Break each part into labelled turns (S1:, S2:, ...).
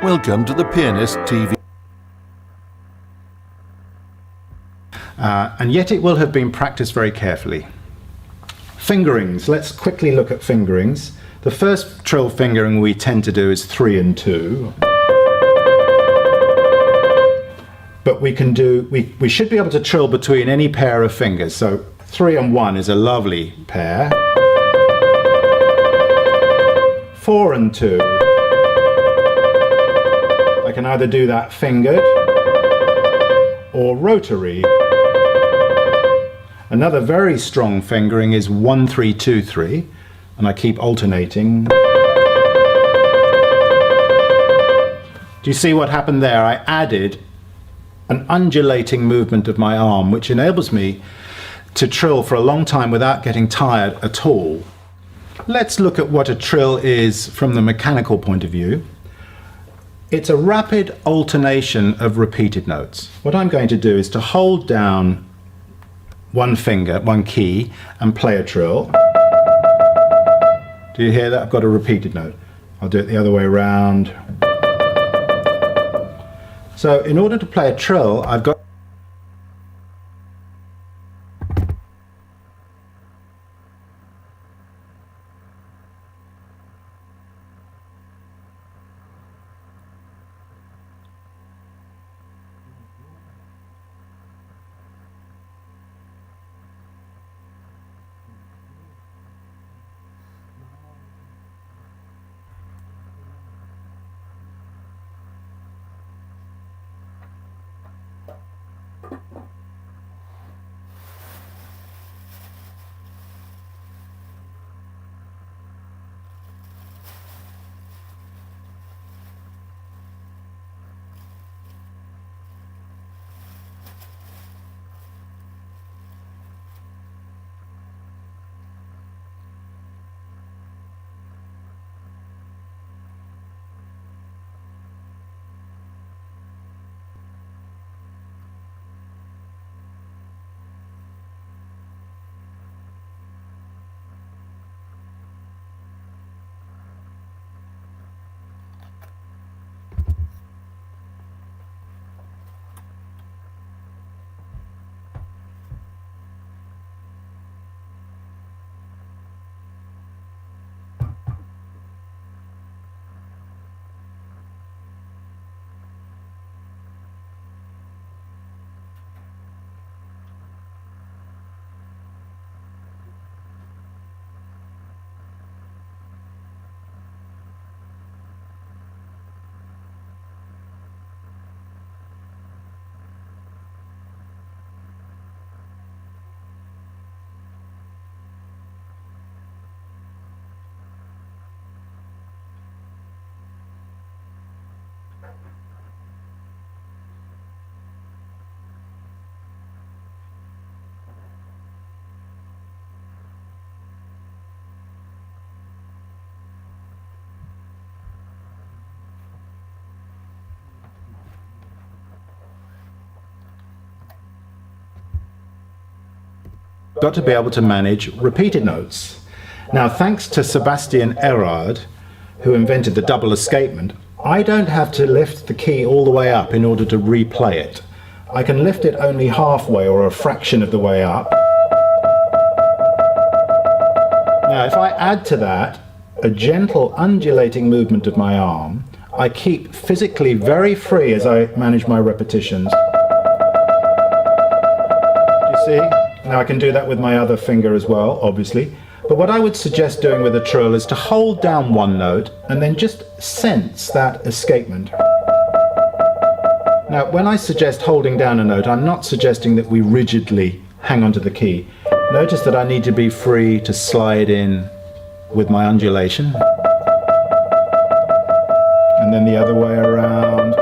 S1: Welcome to the Pianist TV.
S2: And yet it will have been practiced very carefully. Fingerings. Let's quickly look at fingerings. The first trill fingering we tend to do is 3 and 2. But we should be able to trill between any pair of fingers. So 3 and 1 is a lovely pair. 4 and 2. I can either do that fingered or rotary. Another very strong fingering is 1, 3, 2, 3, and I keep alternating. Do you see what happened there? I added an undulating movement of my arm, which enables me to trill for a long time without getting tired at all. Let's look at what a trill is from the mechanical point of view. It's a rapid alternation of repeated notes. What I'm going to do is to hold down one finger, one key, and play a trill. Do you hear that? I've got a repeated note. I'll do it the other way around. So in order to play a trill, I've got got to be able to manage repeated notes. Now, thanks to Sebastian Erard, who invented the double escapement, I don't have to lift the key all the way up in order to replay it. I can lift it only halfway or a fraction of the way up. Now, if I add to that a gentle undulating movement of my arm, I keep physically very free as I manage my repetitions. Do you see? Now I can do that with my other finger as well, obviously. But what I would suggest doing with a trill is to hold down one note and then just sense that escapement. Now, when I suggest holding down a note, I'm not suggesting that we rigidly hang onto the key. Notice that I need to be free to slide in with my undulation. And then the other way around.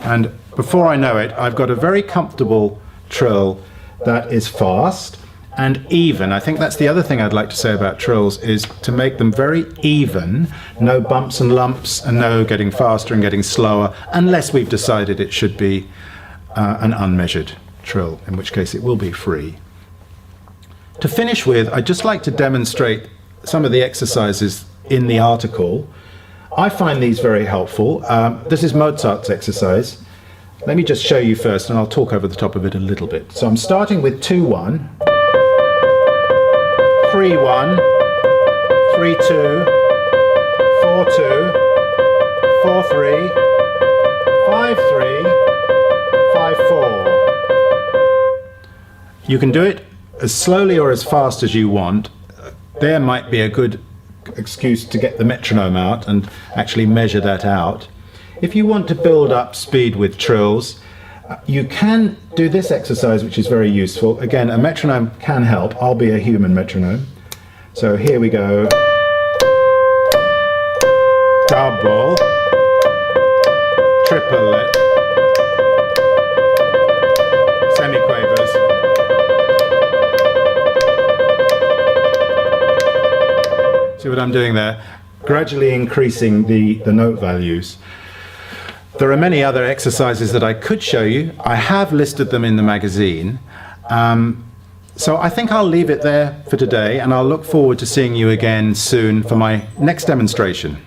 S2: And before I know it, I've got a very comfortable trill that is fast and even. I think that's the other thing I'd like to say about trills, is to make them very even, no bumps and lumps and no getting faster and getting slower, unless we've decided it should be an unmeasured trill, in which case it will be free. To finish with, I'd just like to demonstrate some of the exercises in the article. I find these very helpful. This is Mozart's exercise. Let me just show you first, and I'll talk over the top of it a little bit. So I'm starting with 2-1, 3-1, 3-2, 4-2, 4-3, 5-3, 5-4. You can do it as slowly or as fast as you want. There might be a good excuse to get the metronome out and actually measure that out. If you want to build up speed with trills, you can do this exercise, which is very useful. Again, a metronome can help. I'll be a human metronome. So here we go. Double, triplet, semiquavers. See what I'm doing there? Gradually increasing the note values. There are many other exercises that I could show you. I have listed them in the magazine. So I think I'll leave it there for today, and I'll look forward to seeing you again soon for my next demonstration.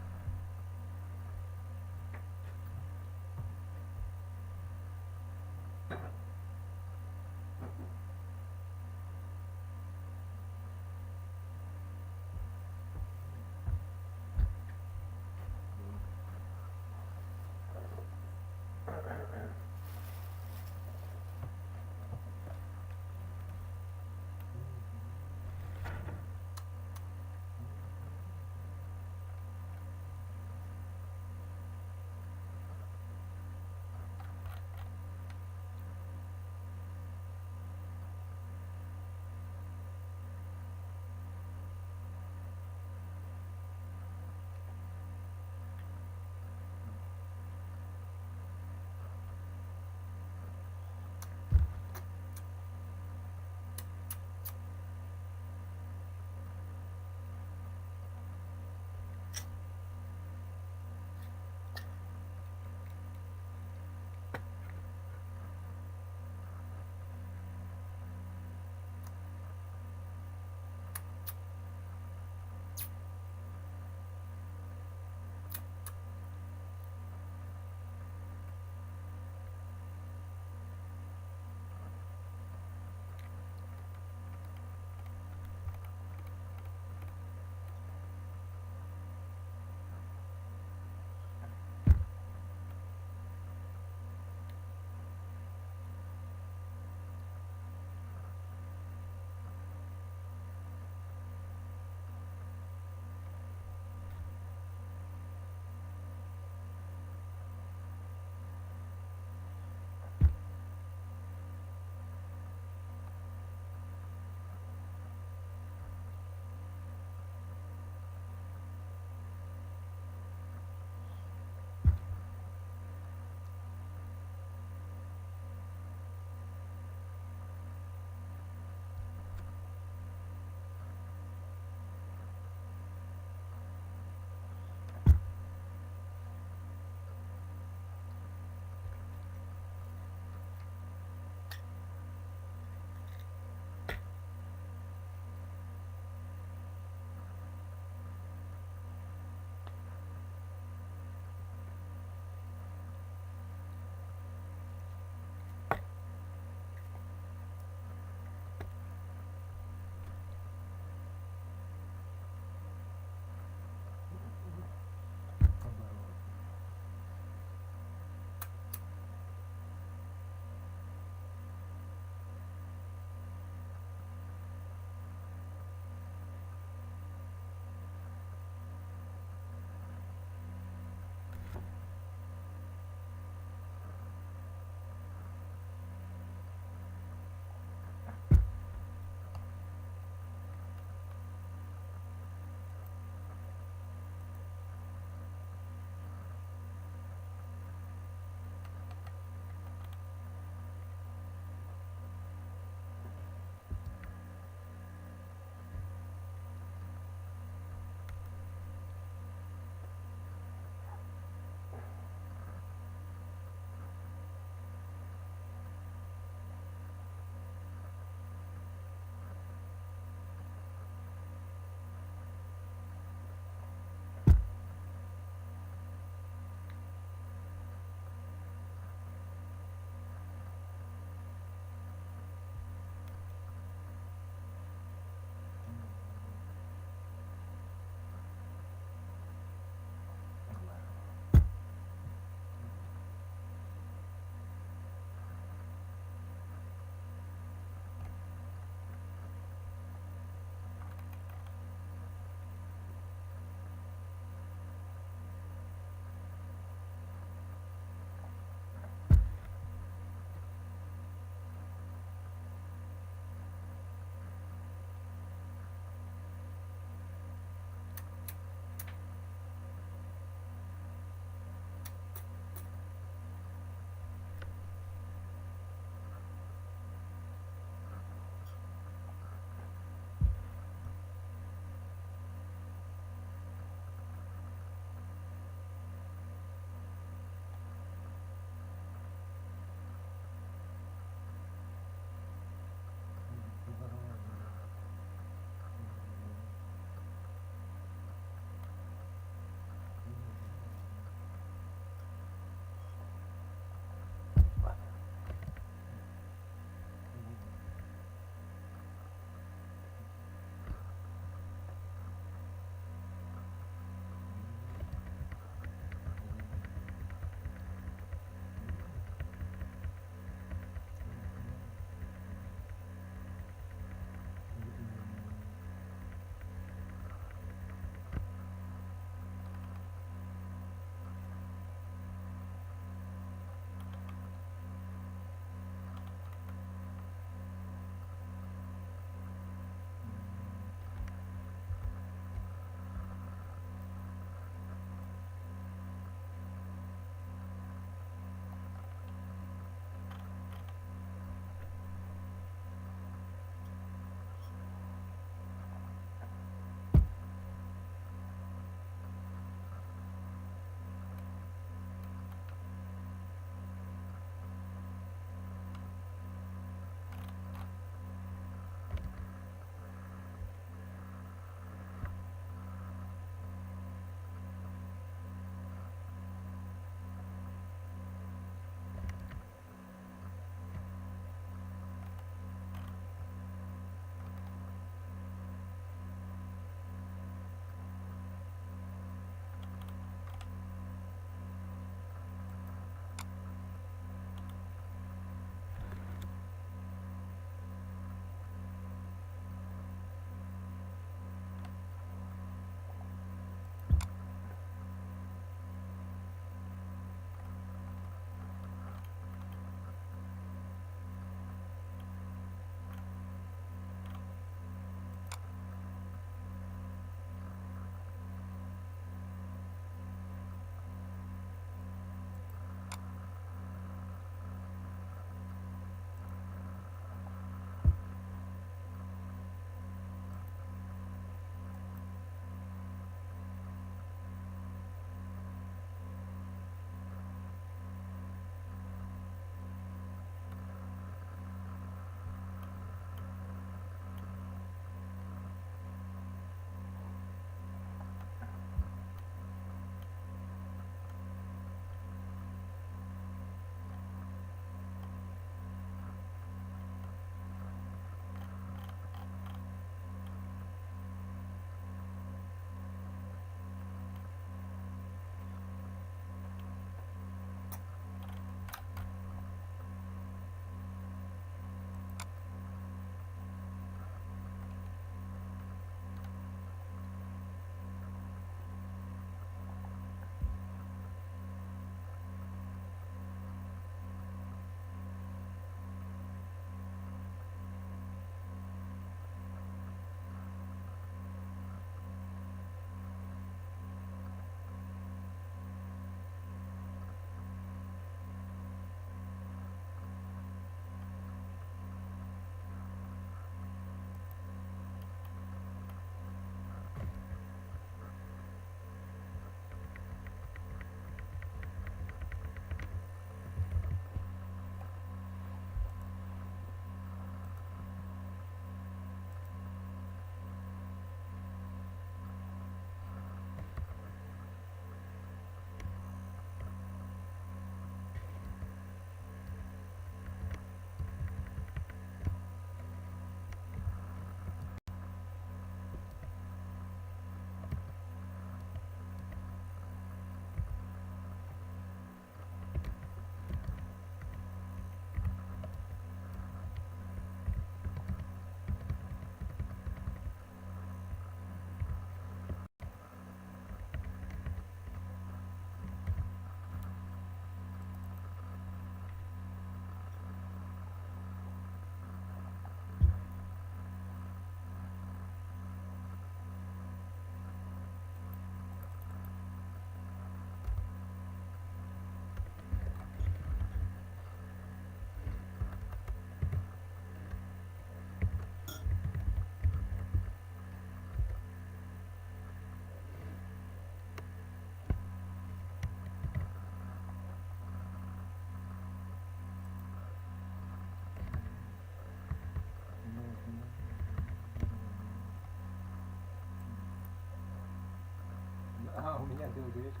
S3: А, у меня двоечка.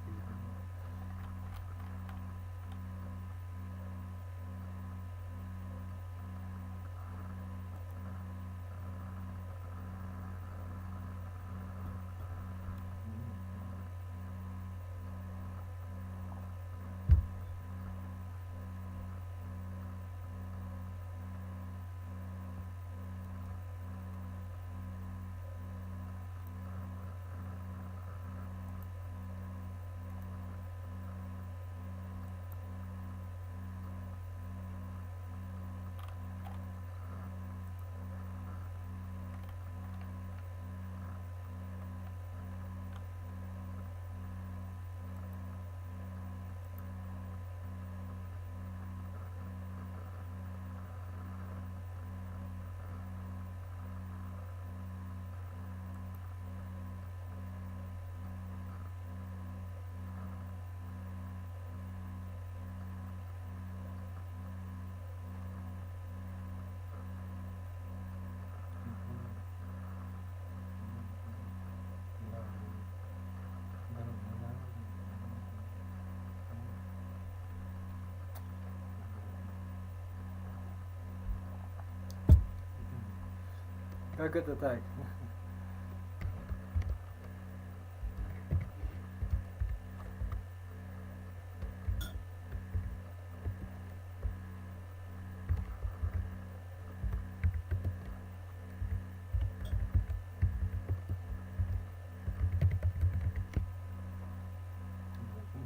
S3: Как это так?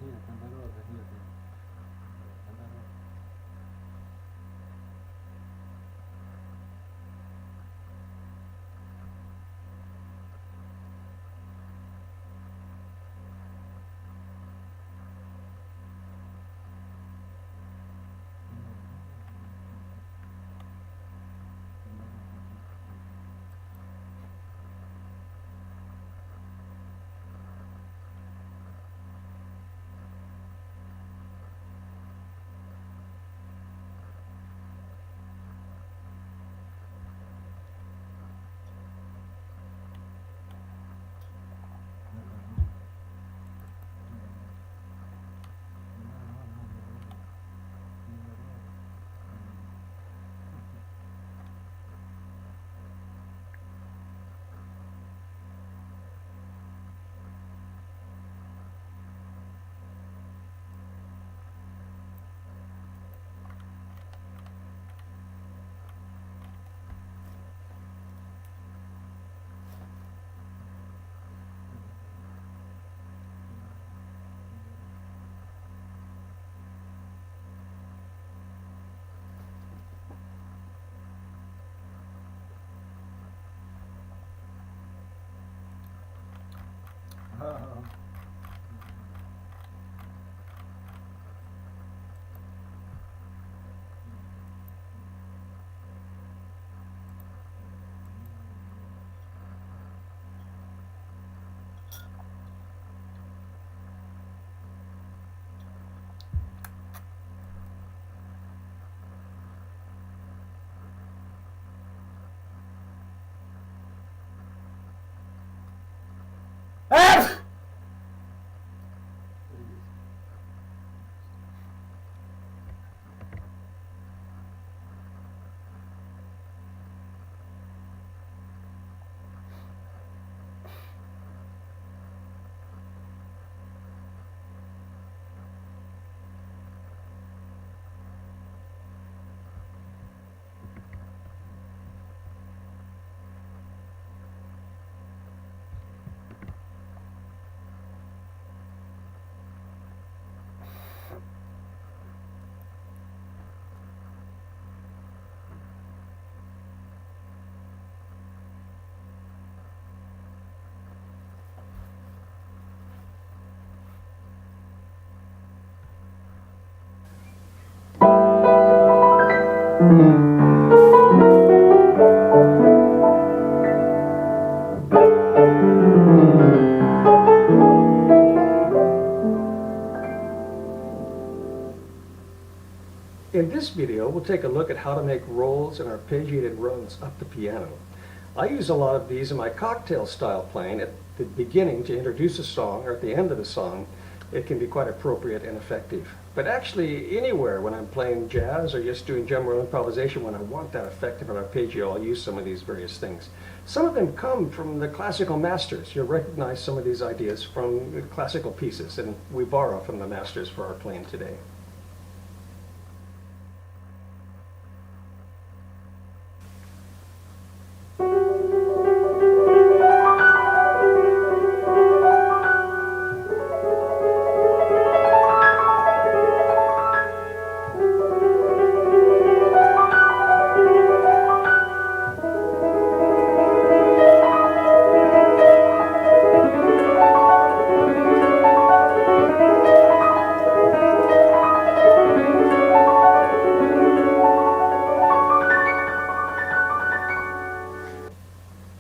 S3: Нет, наоборот, нет. Наоборот.
S4: In this video, we'll take a look at how to make rolls and arpeggiated runs up the piano. I use a lot of these in my cocktail style playing at the beginning to introduce a song or at the end of the song, it can be quite appropriate and effective. But actually anywhere when I'm playing jazz or just doing general improvisation, when I want that effective arpeggio, I'll use some of these various things. Some of them come from the classical masters. You'll recognize some of these ideas from the classical pieces, and we borrow from the masters for our playing today.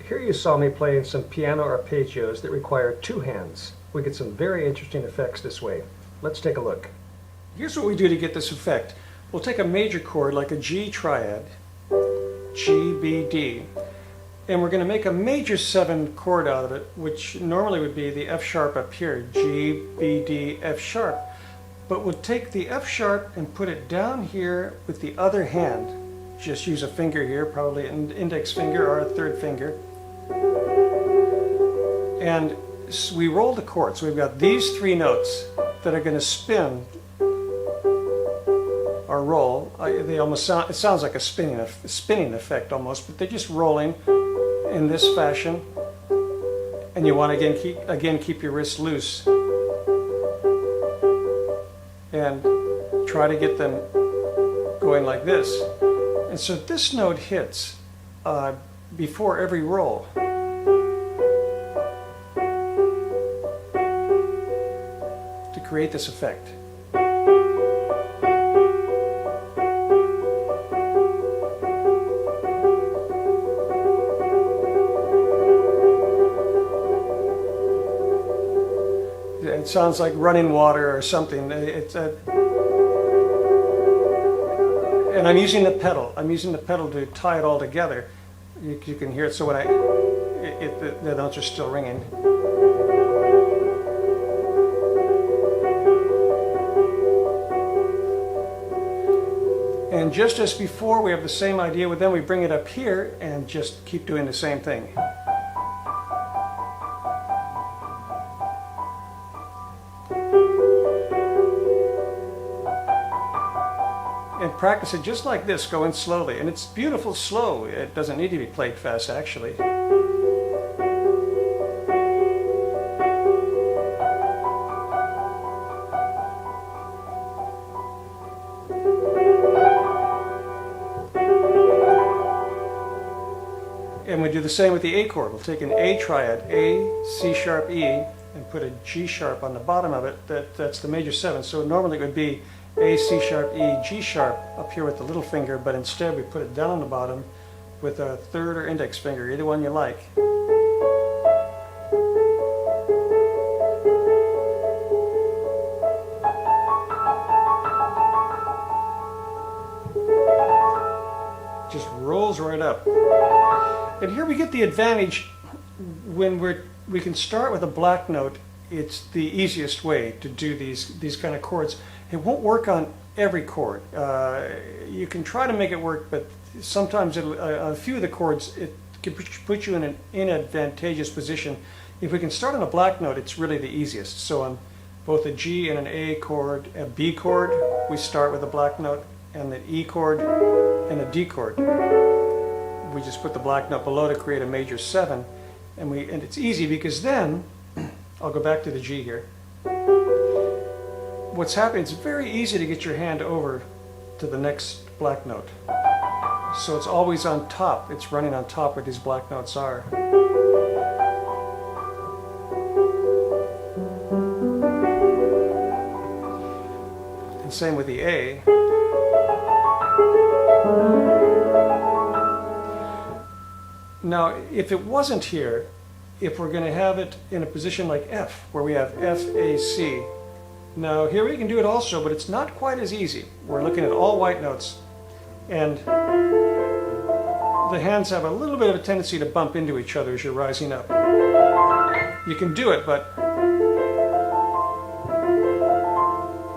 S4: Here you saw me playing some piano arpeggios that require two hands. We get some very interesting effects this way. Let's take a look. Here's what we do to get this effect. We'll take a major chord like a G triad, G, B, D, and we're going to make a major 7 chord out of it, which normally would be the F sharp up here, G, B, D, F sharp. But we'll take the F sharp and put it down here with the other hand. Just use a finger here, probably an index finger or a third finger. And we roll the chord. So we've got these 3 notes that are going to spin or roll. They almost sound, it sounds like a spinning effect almost, but they're just rolling in this fashion. And you want to again keep your wrist loose and try to get them going like this. And so this note hits before every roll. To create this effect. It sounds like running water or something. And I'm using the pedal. I'm using the pedal to tie it all together. You can hear it. So when the notes are still ringing. And just as before, we have the same idea, but then we bring it up here and just keep doing the same thing. And practice it just like this, going slowly. And it's beautiful slow. It doesn't need to be played fast, actually. And we do the same with the A chord. We'll take an A triad, A, C sharp, E, and put a G sharp on the bottom of it. That's the major 7. So normally it would be A, C sharp, E, G sharp up here with the little finger, but instead we put it down on the bottom with a third or index finger, either one you like. Just rolls right up. And here we get the advantage when we can start with a black note. It's the easiest way to do these kind of chords. It won't work on every chord. You can try to make it work, but sometimes a few of the chords it can put you in an inadvantageous position. If we can start on a black note, it's really the easiest. So on both a G and an A chord, a B chord, we start with a black note, and the E chord and a D chord. We just put the black note below to create a major 7, and it's easy because then I'll go back to the G here. What's happening, it's very easy to get your hand over to the next black note. So it's always on top. It's running on top where these black notes are. And same with the A. Now, if it wasn't here, if we're going to have it in a position like F, where we have F, A, C. Now, here we can do it also, but it's not quite as easy. We're looking at all white notes, and the hands have a little bit of a tendency to bump into each other as you're rising up. You can do it, but...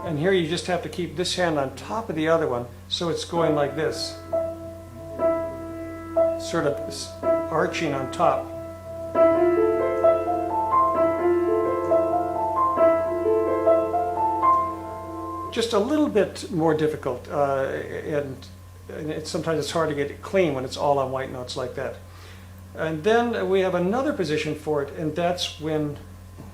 S4: And here you just have to keep this hand on top of the other one, so it's going like this. Sort of arching on top. Just a little bit more difficult, and sometimes it's hard to get it clean when it's all on white notes like that. And then we have another position for it, and that's when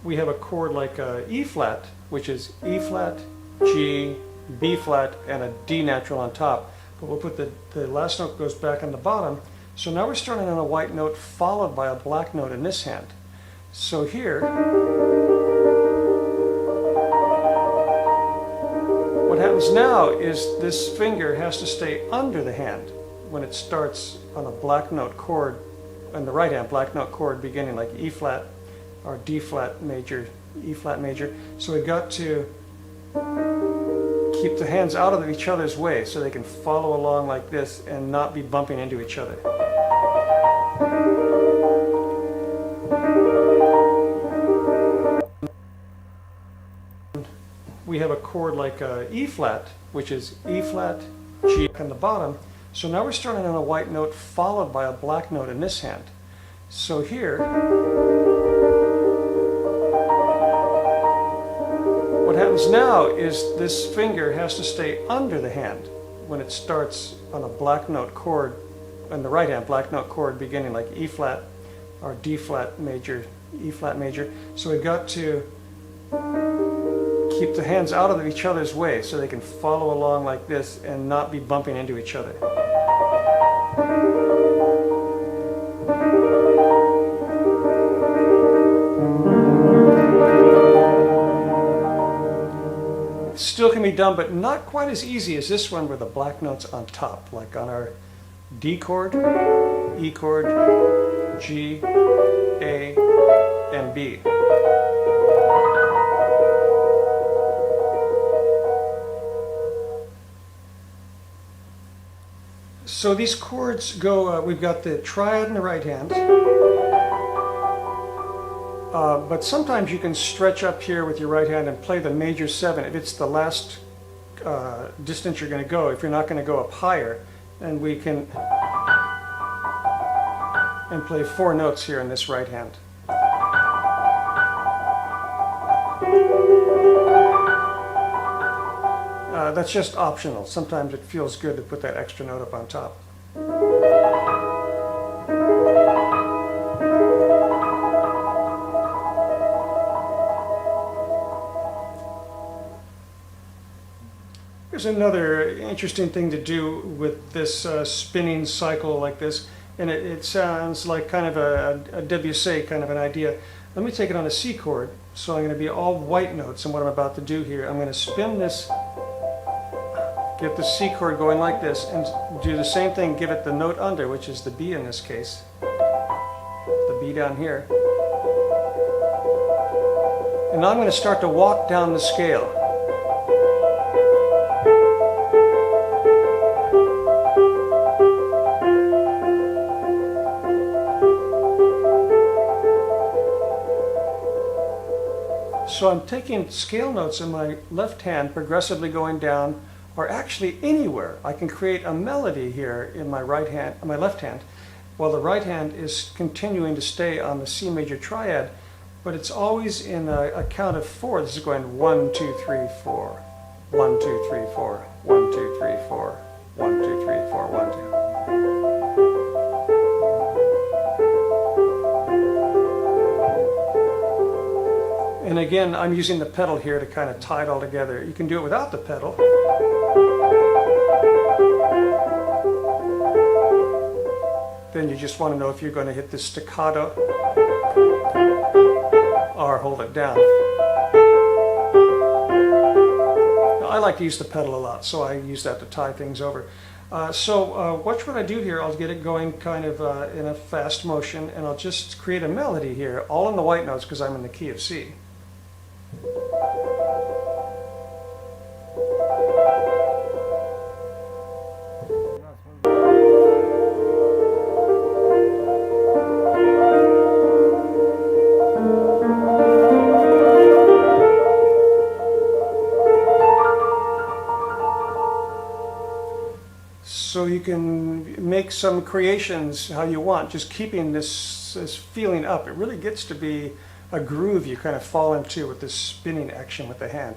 S4: we have a chord like E flat, which is E flat, G, B flat, and a D natural on top. But we'll put the last note goes back on the bottom. So now we're starting on a white note followed by a black note in this hand. So here, what happens now is this finger has to stay under the hand when it starts on a black note chord, on the right hand, black note chord beginning like E flat or D flat major, E flat major. So we've got to keep the hands out of each other's way so they can follow along like this and not be bumping into each other. We have a chord like E flat, which is E flat, G on the bottom. So now we're starting on a white note followed by a black note in this hand. So here, what happens now is this finger has to stay under the hand when it starts on a black note chord, on the right hand, black note chord beginning like E flat or D flat major, E flat major. So we've got to keep the hands out of each other's way so they can follow along like this and not be bumping into each other. Still can be done, but not quite as easy as this one where the black note's on top, like on our D chord, E chord, G, A, and B. So these chords go, we've got the triad in the right hand, but sometimes you can stretch up here with your right hand and play the major 7 if it's the last distance you're going to go, if you're not going to go up higher. And we can play 4 notes here in this right hand. That's just optional. Sometimes it feels good to put that extra note up on top. Here's another interesting thing to do with this spinning cycle like this, and it sounds like kind of a Debussy kind of an idea. Let me take it on a C chord, so I'm going to be all white notes, and what I'm about to do here, I'm going to spin this, get the C chord going like this, and do the same thing, give it the note under, which is the B in this case, the B down here. And now I'm going to start to walk down the scale. So I'm taking scale notes in my left hand, progressively going down, or actually anywhere. I can create a melody here in my right hand, my left hand, while the right hand is continuing to stay on the C major triad, but it's always in a count of 4. This is going 1, 2, 3, 4, 1, 2, 3, 4, 1, 2, 3, 4, 1, 2, 3, 4, 1, 2. And again, I'm using the pedal here to kind of tie it all together. You can do it without the pedal. Then you just want to know if you're going to hit the staccato or hold it down. Now, I like to use the pedal a lot, so I use that to tie things over. Watch what I do here. I'll get it going kind of in a fast motion, and I'll just create a melody here, all in the white notes because I'm in the key of C. you can make some creations how you want, just keeping this feeling up. It really gets to be a groove you kind of fall into with this spinning action with the hand.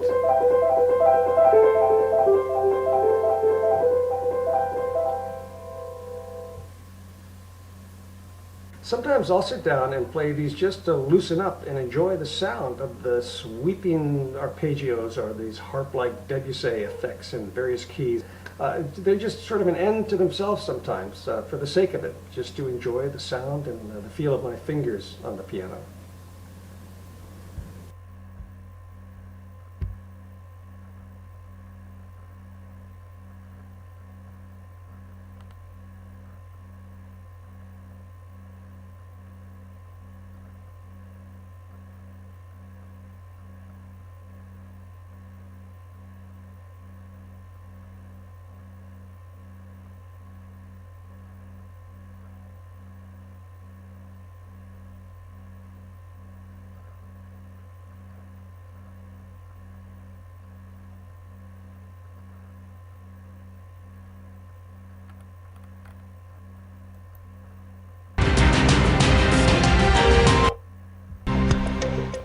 S4: Sometimes I'll sit down and play these just to loosen up and enjoy the sound of the sweeping arpeggios or these harp-like Debussy effects in various keys. They're just sort of an end to themselves sometimes, for the sake of it, just to enjoy the sound and the feel of my fingers on the piano.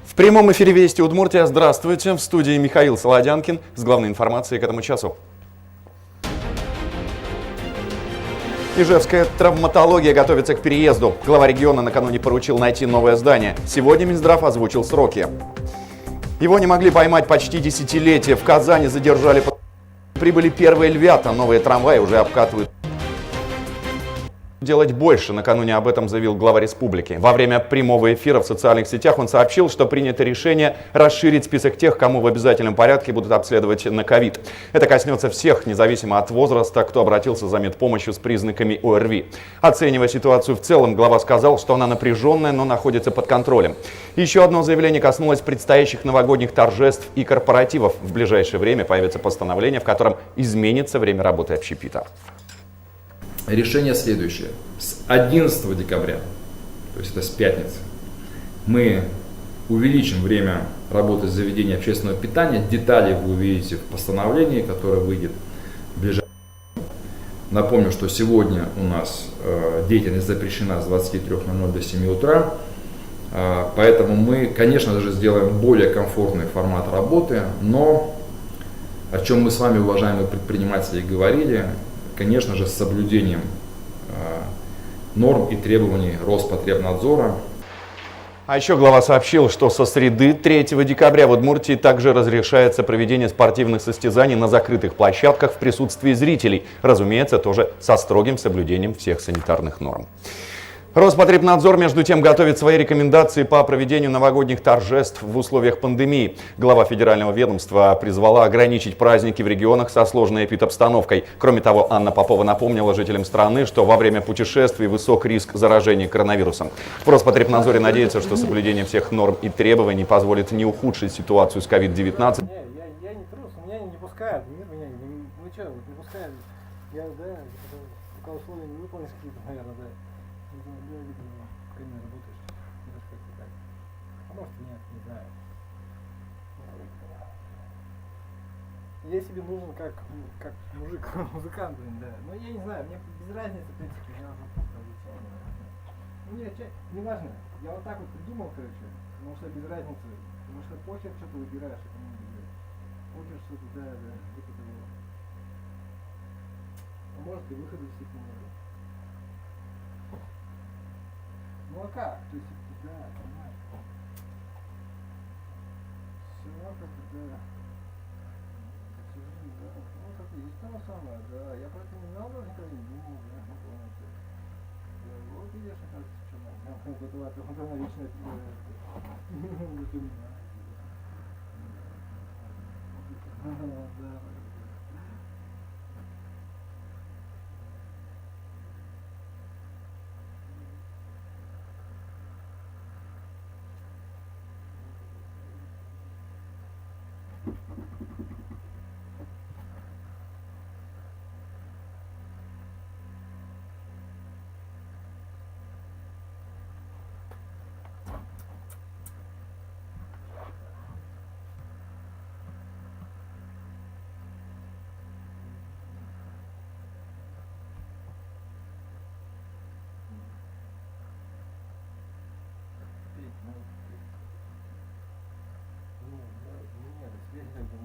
S5: В прямом эфире «Вести Удмуртия». Здравствуйте. В студии Михаил Солодянкин с главной информацией к этому часу. Ижевская травматология готовится к переезду. Глава региона накануне поручил найти новое здание. Сегодня Минздрав озвучил сроки. Его не могли поймать почти десятилетие. В Казани задержали... Прибыли первые львята. Новые трамваи уже обкатывают. Делать больше. Накануне об этом заявил глава республики. Во время прямого эфира в социальных сетях он сообщил, что принято решение расширить список тех, кому в обязательном порядке будут обследовать на ковид. Это коснется всех, независимо от возраста, кто обратился за медпомощью с признаками ОРВИ. Оценивая ситуацию в целом, глава сказал, что она напряженная, но находится под контролем. Еще одно заявление коснулось предстоящих новогодних торжеств и корпоративов. В ближайшее время появится постановление, в котором изменится время работы общепита.
S6: Решение следующее. С 11 декабря, то есть это с пятницы, мы увеличим время работы заведения общественного питания. Детали вы увидите в постановлении, которое выйдет в ближайшее время. Напомню, что сегодня у нас деятельность запрещена с 23:00 до 7 утра. Поэтому мы, конечно же, сделаем более комфортный формат работы, но о чем мы с вами, уважаемые предприниматели, говорили, конечно же, с соблюдением норм и требований Роспотребнадзора.
S5: А еще глава сообщил, что со среды 3 декабря в Удмуртии также разрешается проведение спортивных состязаний на закрытых площадках в присутствии зрителей. Разумеется, тоже со строгим соблюдением всех санитарных норм. Роспотребнадзор, между тем, готовит свои рекомендации по проведению новогодних торжеств в условиях пандемии. Глава федерального ведомства призвала ограничить праздники в регионах со сложной эпидобстановкой. Кроме того, Анна Попова напомнила жителям страны, что во время путешествий высок риск заражения коронавирусом. В Роспотребнадзоре надеются, что соблюдение всех норм и требований позволит не ухудшить ситуацию с COVID-19.
S3: Я не трус, меня не пускают, меня ну что, не пускают. Я, да, пока условия не выполнишь какие-то, наверное, да. Когда работаешь, как-то так. А может нет, не знаю. Я себе нужен как мужик, музыкант, блин, да. Но я не знаю, мне без разницы, в принципе, мне нужно просто обучение. Ну не важно, я вот так вот придумал, короче, потому что без разницы, потому что похер, что ты выбираешь, это не выбираешь. Похер, что ты, да, это его. А может и выхода действительно нет. Ну а как? То есть, да, понимаешь. Все равно как-то, да. Ну, как и есть то самое, да. Я про это не знал, даже никогда не думал, да, ну, помните. Вот видишь, оказывается, что надо. Вот она личная, да.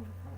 S3: может.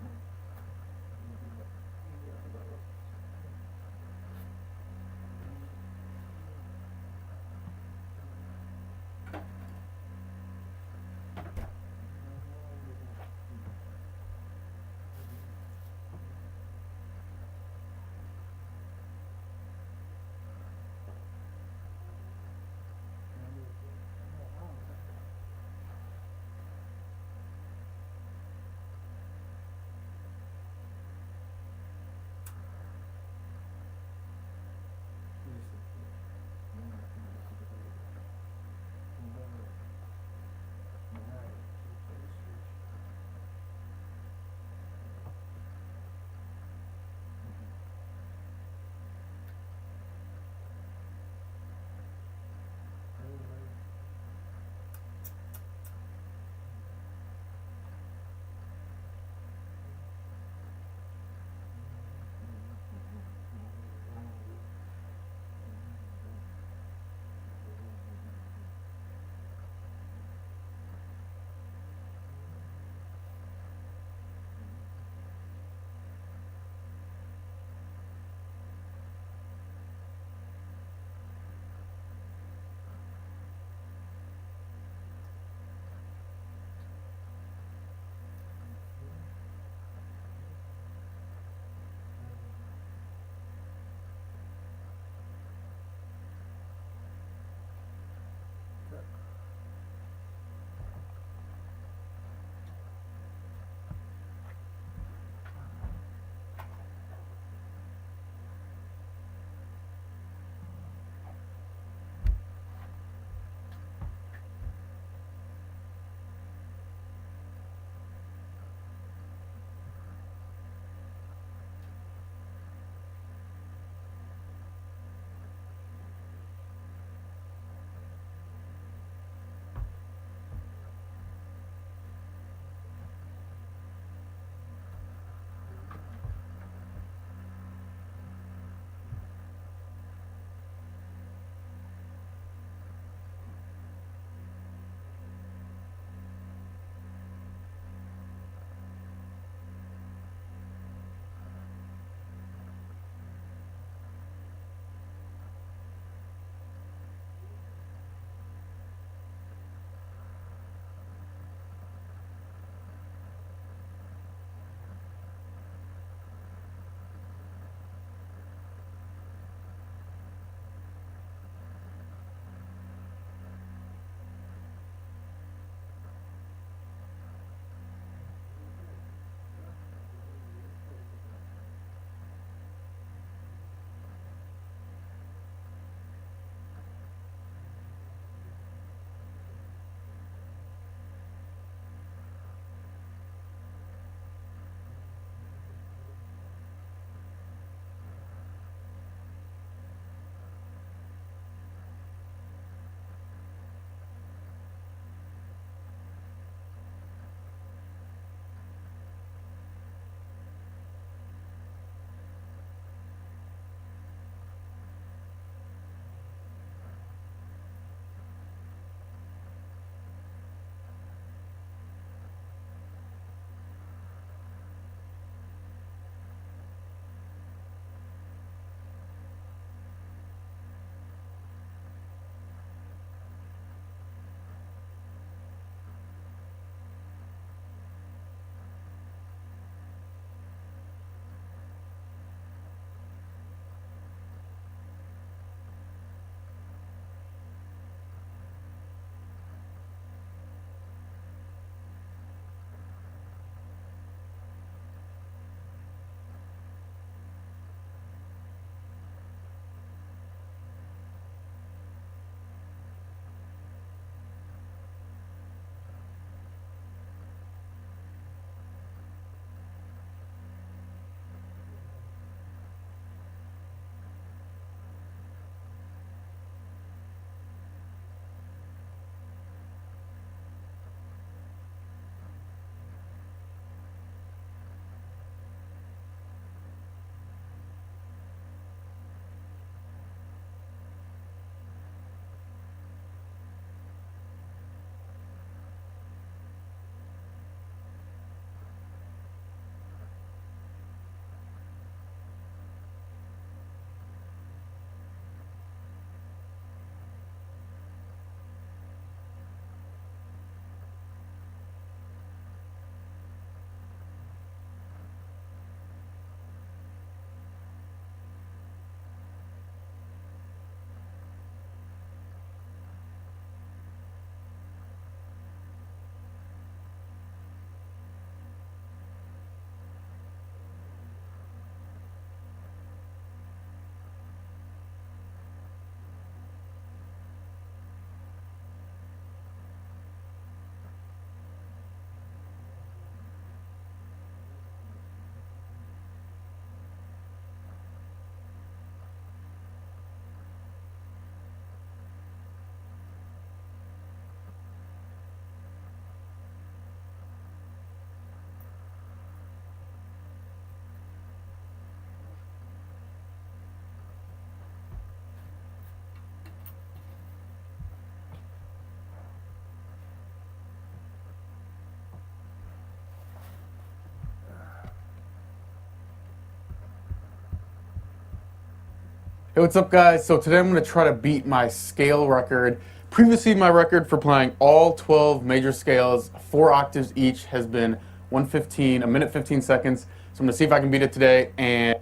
S7: Hey, what's up guys? So today I'm going to try to beat my scale record. Previously my record for playing all 12 major scales, 4 octaves each, has been 1:15, a minute 15 seconds. So I'm going to see if I can beat it today, and